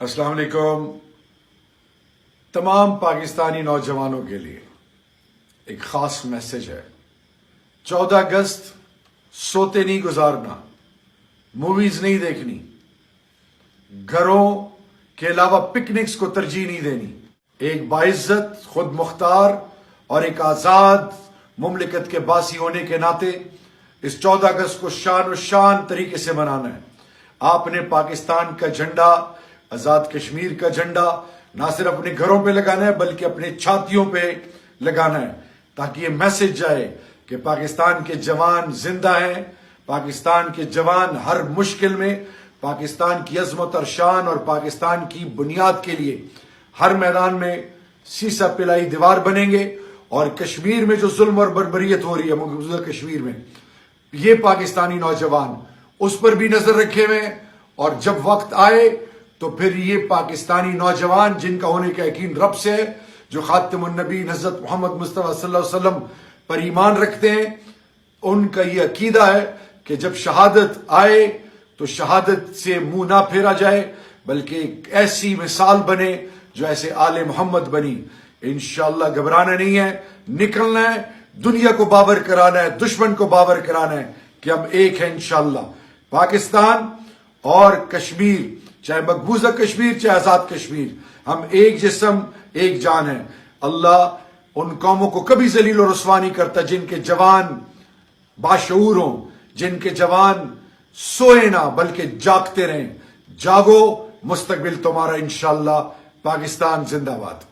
السلام علیکم. تمام پاکستانی نوجوانوں کے لیے ایک خاص میسج ہے. 14 اگست سوتے نہیں گزارنا، موویز نہیں دیکھنی، گھروں کے علاوہ پکنکس کو ترجیح نہیں دینی. ایک باعزت، خود مختار اور ایک آزاد مملکت کے باسی ہونے کے ناطے اس 14 اگست کو شان و شان طریقے سے منانا ہے. آپ نے پاکستان کا جھنڈا، آزاد کشمیر کا جھنڈا نہ صرف اپنے گھروں پہ لگانا ہے بلکہ اپنے چھاتیوں پہ لگانا ہے، تاکہ یہ میسج جائے کہ پاکستان کے جوان زندہ ہیں، پاکستان کے جوان ہر مشکل میں پاکستان کی عظمت اور شان اور پاکستان کی بنیاد کے لیے ہر میدان میں سیسا پلائی دیوار بنیں گے. اور کشمیر میں جو ظلم اور بربریت ہو رہی ہے مقبوضہ کشمیر میں، یہ پاکستانی نوجوان اس پر بھی نظر رکھے ہوئے ہیں. اور جب وقت آئے تو پھر یہ پاکستانی نوجوان جن کا ہونے کا یقین رب سے ہے، جو خاتم النبی حضرت محمد مصطفیٰ صلی اللہ علیہ وسلم پر ایمان رکھتے ہیں، ان کا یہ عقیدہ ہے کہ جب شہادت آئے تو شہادت سے منہ نہ پھیرا جائے بلکہ ایک ایسی مثال بنے جو ایسے آل محمد بنی. انشاءاللہ گھبرانا نہیں ہے، نکلنا ہے، دنیا کو باور کرانا ہے، دشمن کو باور کرانا ہے کہ ہم ایک ہیں. انشاءاللہ پاکستان اور کشمیر، چاہے مقبوضہ کشمیر چاہے آزاد کشمیر، ہم ایک جسم ایک جان ہیں. اللہ ان قوموں کو کبھی ذلیل و رسوا نہیں کرتا جن کے جوان باشعور ہوں، جن کے جوان سوئے نہ بلکہ جاگتے رہیں. جاگو، مستقبل تمہارا انشاءاللہ. پاکستان زندہ باد.